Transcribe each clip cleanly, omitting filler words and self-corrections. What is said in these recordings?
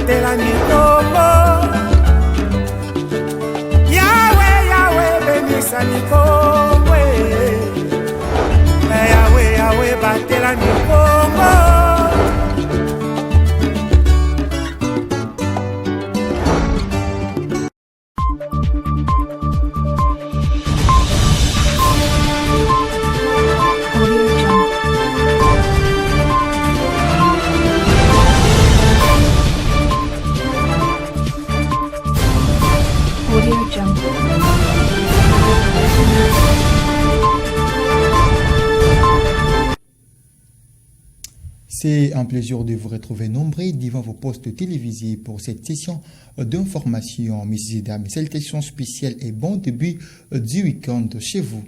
batela nikongo. Yahweh, Yahweh, bénissa nikongo. Yahweh, Yahweh, batela nikongo. C'est un plaisir de vous retrouver nombreux devant vos postes télévisés pour cette session d'information. Messieurs et dames, salutations spéciales et bon début du week-end chez vous.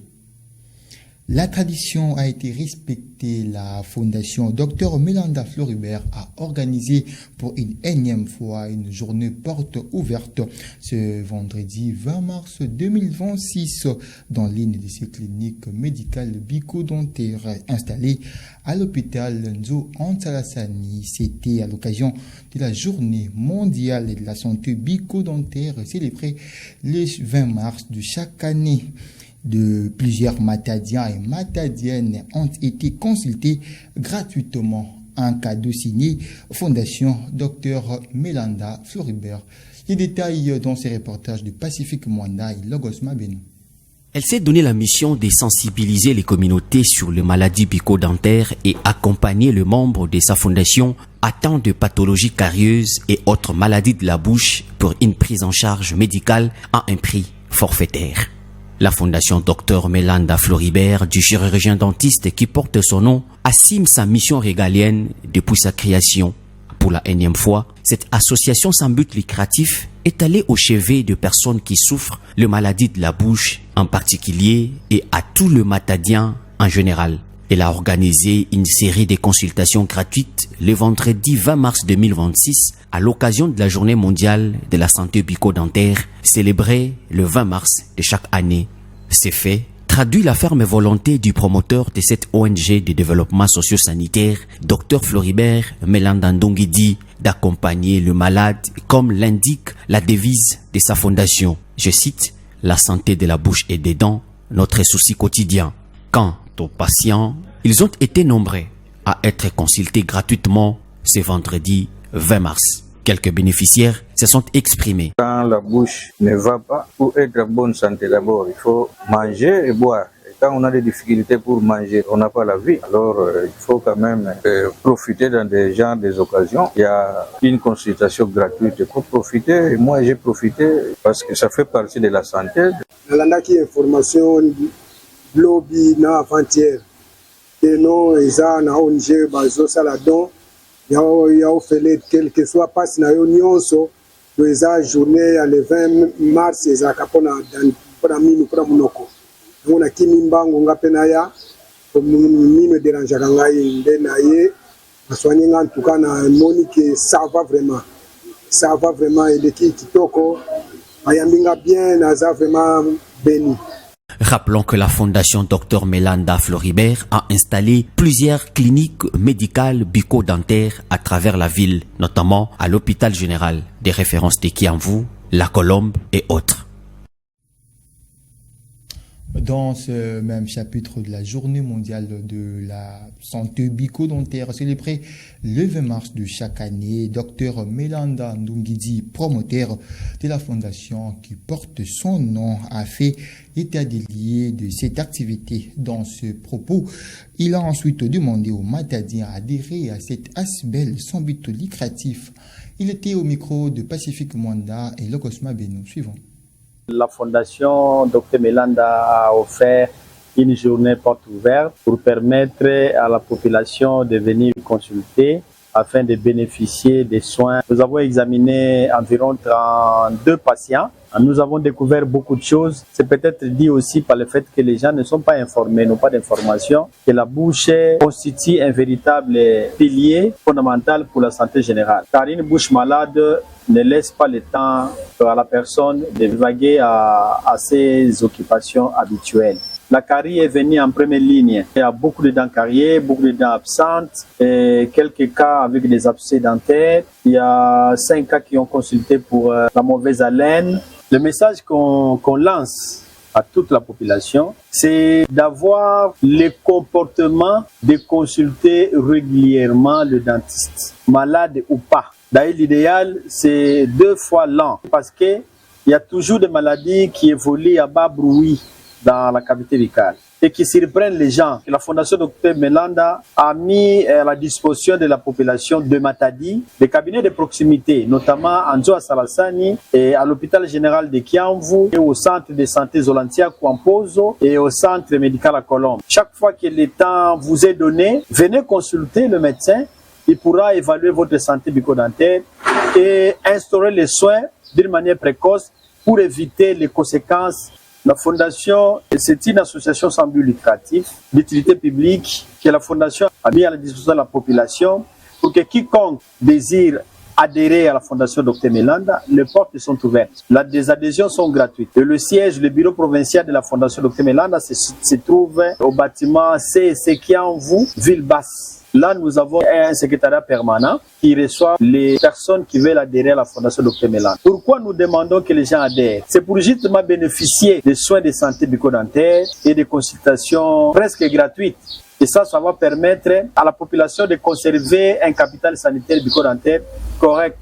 La tradition a été respectée. La fondation Dr Melanda Floribert a organisé pour une énième fois une journée porte ouverte ce vendredi 20 mars 2026 dans l'une de ces cliniques médicales bucco-dentaires installées à l'hôpital Nzo Antalassani. C'était à l'occasion de la journée mondiale de la santé bucco-dentaire célébrée le 20 mars de chaque année. De plusieurs matadiens et matadiennes ont été consultés gratuitement. Un cadeau signé Fondation Dr Melanda Floribert. Les détails dans ces reportages de Pacifique Mwanda et Logos Mabeno. Elle s'est donné la mission de sensibiliser les communautés sur les maladies bucco-dentaires et accompagner les membres de sa fondation atteints de pathologies carieuses et autres maladies de la bouche pour une prise en charge médicale à un prix forfaitaire. La fondation Dr Melanda Floribert du chirurgien dentiste qui porte son nom assume sa mission régalienne depuis sa création. Pour la énième fois, cette association sans but lucratif est allée au chevet de personnes qui souffrent de maladies de la bouche en particulier et à tout le matadien en général. Elle a organisé une série de consultations gratuites le vendredi 20 mars 2026 à l'occasion de la journée mondiale de la santé bucco-dentaire célébrée le 20 mars de chaque année. Ces faits traduit la ferme volonté du promoteur de cette ONG de développement socio-sanitaire, Dr Floribert Melanda Ndongidi, d'accompagner le malade comme l'indique la devise de sa fondation. Je cite, « La santé de la bouche et des dents, notre souci quotidien. » Quant aux patients, ils ont été nombreux à être consultés gratuitement ce vendredi 20 mars. Quelques bénéficiaires se sont exprimés. Quand la bouche ne va pas, pour être en bonne santé d'abord, il faut manger et boire. Et quand on a des difficultés pour manger, on n'a pas la vie. Alors il faut quand même profiter dans des genres des occasions. Il y a une consultation gratuite pour profiter. Et moi j'ai profité parce que ça fait partie de la santé. Nalandaki information lobby na avant-hier que non eza na ONG bazo saladon ya ofele quelque soit passe na yo nyonso do eza journée ya le 20 mars eza kapona pona minu pona munoko ngona kimi mbango ngapena ya minu dérange ngai nde na ye aswanye nga ntuka na moni que ça va vraiment et de kitoko ayambinga bien naza vraiment béni. Rappelons que la fondation Dr Melanda Floribert a installé plusieurs cliniques médicales bucco-dentaires à travers la ville, notamment à l'hôpital général des références de Kiamvou, La Colombe et autres. Dans ce même chapitre de la journée mondiale de la santé bucco-dentaire célébrée le 20 mars de chaque année, Dr Melanda Ndongidi, promoteur de la fondation qui porte son nom, a fait état des lieux de cette activité. Dans ce propos, il a ensuite demandé aux matadiens d'adhérer à cet ASBEL sans but lucratif. Il était au micro de Pacifique Mwanda et Logos Mabeno. Suivant. La fondation Dr Melanda a offert une journée porte ouverte pour permettre à la population de venir consulter afin de bénéficier des soins. Nous avons examiné environ 32 patients. Nous avons découvert beaucoup de choses. C'est peut-être dit aussi par le fait que les gens ne sont pas informés, n'ont pas d'informations, que la bouche constitue un véritable pilier fondamental pour la santé générale. Car une bouche malade ne laisse pas le temps à la personne de vaguer à ses occupations habituelles. La carie est venue en première ligne. Il y a beaucoup de dents cariées, beaucoup de dents absentes, et quelques cas avec des abcès dentaires. Il y a 5 cas qui ont consulté pour la mauvaise haleine. Le message qu'on lance à toute la population, c'est d'avoir le comportement de consulter régulièrement le dentiste, malade ou pas. D'ailleurs, l'idéal, c'est 2 fois l'an, parce qu'il y a toujours des maladies qui évoluent à bas bruit dans la cavité buccale et qui surprennent les gens. La Fondation Dr Melanda a mis à la disposition de la population de Matadi des cabinets de proximité, notamment à Nzoa Salasani et à l'hôpital général de Kiamvu et au centre de santé Zolantia Kwampozo et au centre médical à Colombe. Chaque fois que le temps vous est donné, venez consulter le médecin. Il pourra évaluer votre santé bucco-dentaire et instaurer les soins d'une manière précoce pour éviter les conséquences. La Fondation, c'est une association sans but lucratif d'utilité publique que la Fondation a mis à la disposition de la population pour que quiconque désire adhérer à la Fondation Dr Melanda, les portes sont ouvertes. Les adhésions sont gratuites. Et le siège, le bureau provincial de la Fondation Dr Melanda se trouve au bâtiment CSC Kiamvu, ville basse. Là, nous avons un secrétariat permanent qui reçoit les personnes qui veulent adhérer à la Fondation Dr Melanda. Pourquoi nous demandons que les gens adhèrent? C'est pour justement bénéficier des soins de santé bucco-dentaire et des consultations presque gratuites. Et ça va permettre à la population de conserver un capital sanitaire bucco-dentaire correct.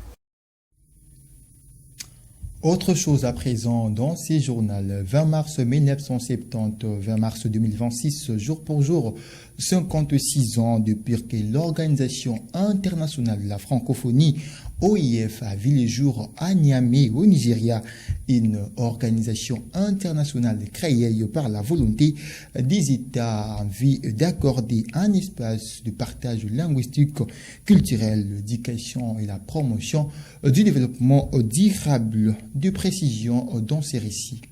Autre chose à présent dans ces journaux, 20 mars 1970, 20 mars 2026, jour pour jour, 56 ans depuis que l'Organisation internationale de la francophonie, OIF, a vu le jour à Niamey, au Nigeria, une organisation internationale créée par la volonté des États en vue d'accorder un espace de partage linguistique, culturel, l'éducation et la promotion du développement durable. De précision dans ces récits.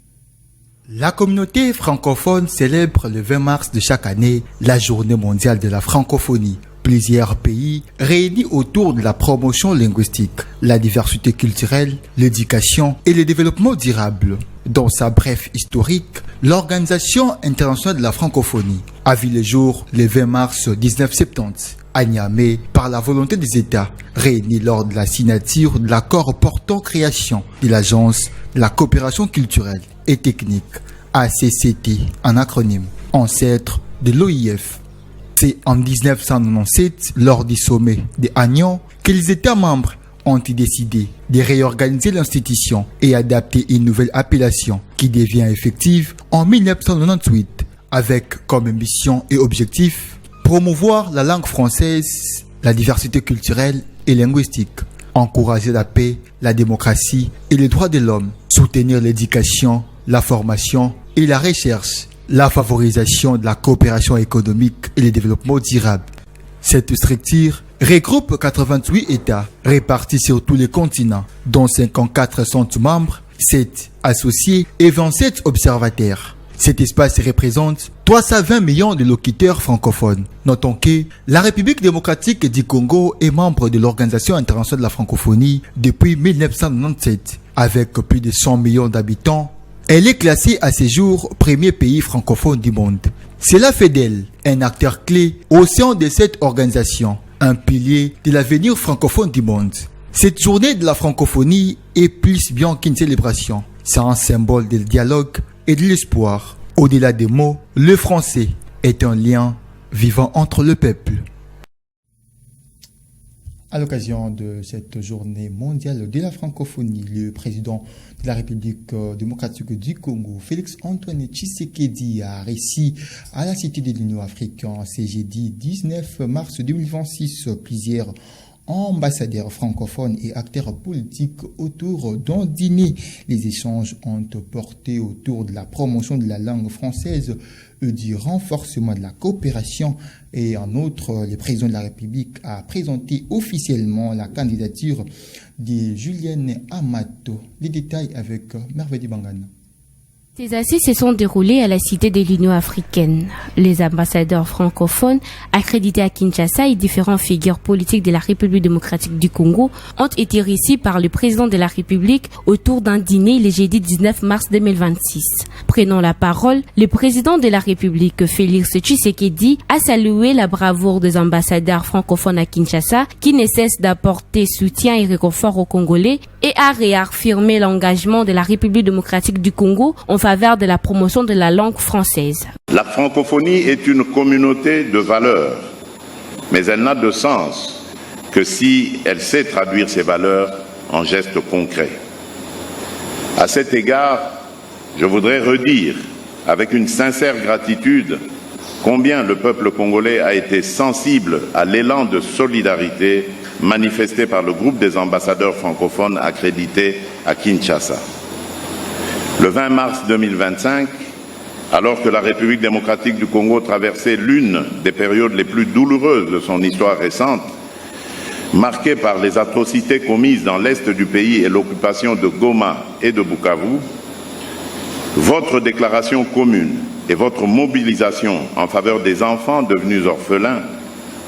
La communauté francophone célèbre le 20 mars de chaque année la Journée mondiale de la francophonie. Plusieurs pays réunis autour de la promotion linguistique, la diversité culturelle, l'éducation et le développement durable. Dans sa brève historique, l'Organisation internationale de la francophonie a vu le jour le 20 mars 1970 à Niamey par la volonté des États réunis lors de la signature de l'accord portant création de l'Agence de la coopération culturelle et technique, ACCT en acronyme, ancêtre de l'OIF. C'est en 1997, lors du sommet de Agnon, que les États membres ont décidé de réorganiser l'institution et adapter une nouvelle appellation qui devient effective en 1998 avec comme mission et objectif promouvoir la langue française, la diversité culturelle et linguistique, encourager la paix, la démocratie et les droits de l'homme, soutenir l'éducation, la formation et la recherche, la favorisation de la coopération économique et le développement durable. Cette structure regroupe 88 États répartis sur tous les continents, dont 54 sont membres, 7 associés et 27 observateurs. Cet espace représente 320 millions de locuteurs francophones. Notons que la République démocratique du Congo est membre de l'Organisation internationale de la francophonie depuis 1997. Avec plus de 100 millions d'habitants, elle est classée à ce jour premier pays francophone du monde. Cela fait d'elle un acteur clé au sein de cette organisation, un pilier de l'avenir francophone du monde. Cette journée de la francophonie est plus bien qu'une célébration. C'est un symbole de dialogue et de l'espoir. Au-delà des mots, le français est un lien vivant entre le peuple. À l'occasion de cette journée mondiale de la francophonie, le président de la République démocratique du Congo, Félix-Antoine Tshisekedi, a réussi à la Cité de l'Union africaine ce jeudi 19 mars 2026 plusieurs ambassadeurs francophones et acteurs politiques autour d'un dîner. Les échanges ont porté autour de la promotion de la langue française et du renforcement de la coopération. Et en outre, le président de la République a présenté officiellement la candidature de Julienne Amato. Les détails avec Merveille Bangana. Ces assises se sont déroulées à la Cité de l'Union africaine. Les ambassadeurs francophones accrédités à Kinshasa et différentes figures politiques de la République démocratique du Congo ont été reçus par le président de la République autour d'un dîner le jeudi 19 mars 2026. Prenant la parole, le président de la République, Félix Tshisekedi, a salué la bravoure des ambassadeurs francophones à Kinshasa qui ne cessent d'apporter soutien et réconfort aux Congolais et a réaffirmé l'engagement de la République démocratique du Congo en faveur de la promotion de la langue française. La francophonie est une communauté de valeurs, mais elle n'a de sens que si elle sait traduire ses valeurs en gestes concrets. À cet égard, je voudrais redire avec une sincère gratitude combien le peuple congolais a été sensible à l'élan de solidarité manifesté par le groupe des ambassadeurs francophones accrédités à Kinshasa. Le 20 mars 2025, alors que la République démocratique du Congo traversait l'une des périodes les plus douloureuses de son histoire récente, marquée par les atrocités commises dans l'est du pays et l'occupation de Goma et de Bukavu, votre déclaration commune et votre mobilisation en faveur des enfants devenus orphelins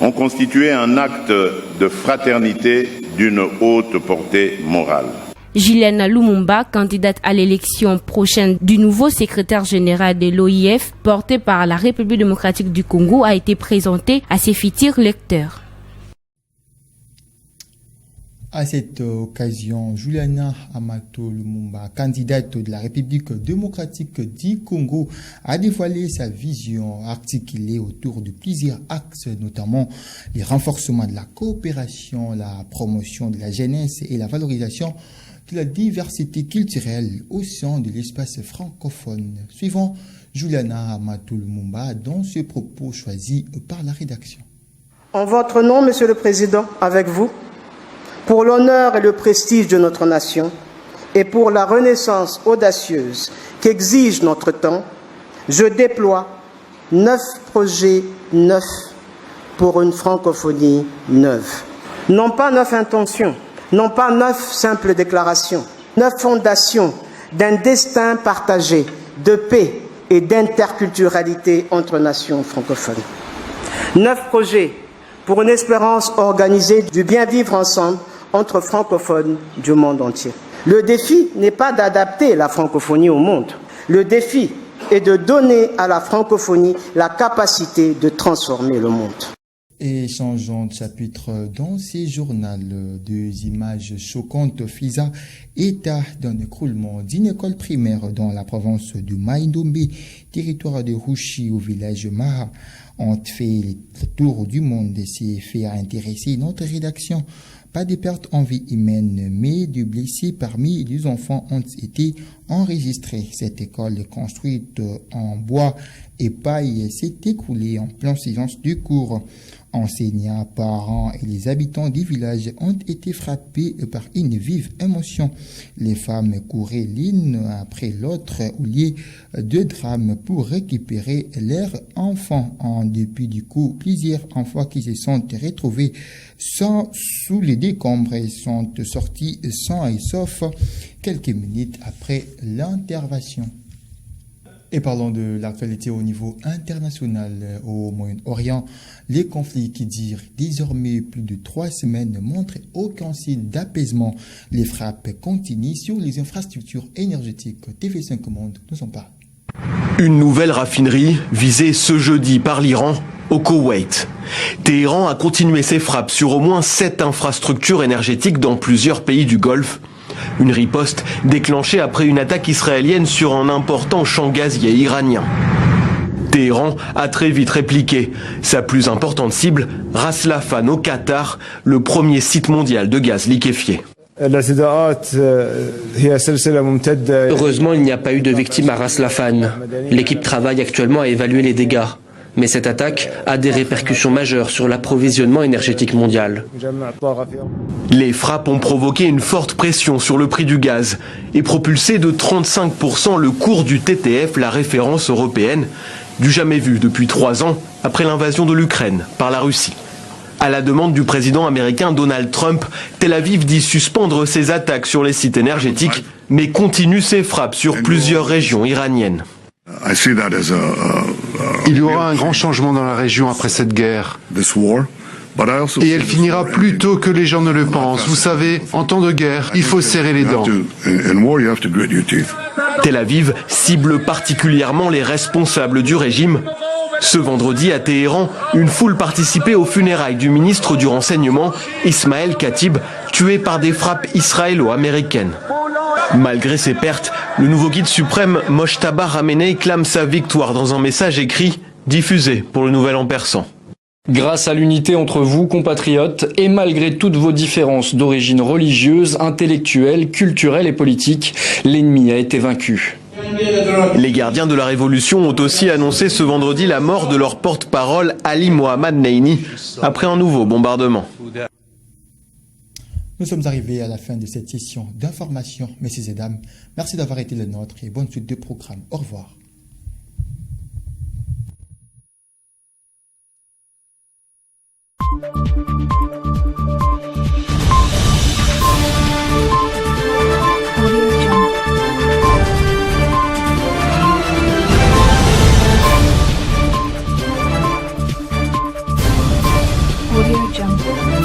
ont constitué un acte de fraternité d'une haute portée morale. Juliana Lumumba, candidate à l'élection prochaine du nouveau secrétaire général de l'OIF, porté par la République démocratique du Congo, a été présentée à ses futurs lecteurs. À cette occasion, Juliana Amato Lumumba, candidate de la République démocratique du Congo, a dévoilé sa vision articulée autour de plusieurs axes, notamment les renforcements de la coopération, la promotion de la jeunesse et la valorisation de la diversité culturelle au sein de l'espace francophone. Suivant Juliana Amato Lumumba dans ce propos choisi par la rédaction. En votre nom, Monsieur le Président, avec vous, pour l'honneur et le prestige de notre nation et pour la renaissance audacieuse qu'exige notre temps, je déploie 9 projets neufs pour une francophonie neuve. Non pas 9 intentions, non pas 9 simples déclarations, 9 fondations d'un destin partagé de paix et d'interculturalité entre nations francophones. 9 projets pour une espérance organisée du bien vivre ensemble entre francophones du monde entier. Le défi n'est pas d'adapter la francophonie au monde. Le défi est de donner à la francophonie la capacité de transformer le monde. Et changeons de chapitre dans ces journaux, deux images choquantes faisant état d'un écroulement d'une école primaire dans la province du Maïndombe, territoire de Rouchi au village Maha, ont fait le tour du monde et s'est fait intéresser notre rédaction. Pas de pertes en vie humaine, mais de blessés parmi les enfants ont été enregistrés. Cette école construite en bois et paille s'est écoulée en plein silence du cours. Enseignants, parents et les habitants du village ont été frappés par une vive émotion. Les femmes couraient l'une après l'autre au lieu de drame pour récupérer leurs enfants. En dépit du coup, plusieurs enfants qui se sont retrouvés sous les décombres sont sortis sains et saufs quelques minutes après l'intervention. Et parlons de l'actualité au niveau international au Moyen-Orient. Les conflits qui durent désormais plus de 3 semaines ne montrent aucun signe d'apaisement. Les frappes continuent sur les infrastructures énergétiques. TV5 Monde nous en parle. Une nouvelle raffinerie visée ce jeudi par l'Iran au Koweït. Téhéran a continué ses frappes sur au moins 7 infrastructures énergétiques dans plusieurs pays du Golfe. Une riposte déclenchée après une attaque israélienne sur un important champ gazier iranien. Téhéran a très vite répliqué. Sa plus importante cible, Ras Laffan au Qatar, le premier site mondial de gaz liquéfié. Heureusement, il n'y a pas eu de victimes à Ras Laffan. L'équipe travaille actuellement à évaluer les dégâts. Mais cette attaque a des répercussions majeures sur l'approvisionnement énergétique mondial. Les frappes ont provoqué une forte pression sur le prix du gaz et propulsé de 35% le cours du TTF, la référence européenne, du jamais vu depuis 3 ans après l'invasion de l'Ukraine par la Russie. À la demande du président américain Donald Trump, Tel Aviv dit suspendre ses attaques sur les sites énergétiques, mais continue ses frappes sur plusieurs régions iraniennes. Il y aura un grand changement dans la région après cette guerre. Et elle finira plus tôt que les gens ne le pensent. Vous savez, en temps de guerre, il faut serrer les dents. Tel Aviv cible particulièrement les responsables du régime. Ce vendredi, à Téhéran, une foule participait aux funérailles du ministre du Renseignement, Ismaël Khatib, tué par des frappes israélo-américaines. Malgré ses pertes, le nouveau guide suprême, Mojtaba Khamenei, clame sa victoire dans un message écrit, diffusé pour le Nouvel An persan. Grâce à l'unité entre vous, compatriotes, et malgré toutes vos différences d'origine religieuse, intellectuelle, culturelle et politique, l'ennemi a été vaincu. Les gardiens de la Révolution ont aussi annoncé ce vendredi la mort de leur porte-parole Ali Mohammad Neini après un nouveau bombardement. Nous sommes arrivés à la fin de cette session d'information, messieurs et dames. Merci d'avoir été le nôtre et bonne suite de programme. Au revoir. Audio Jungle.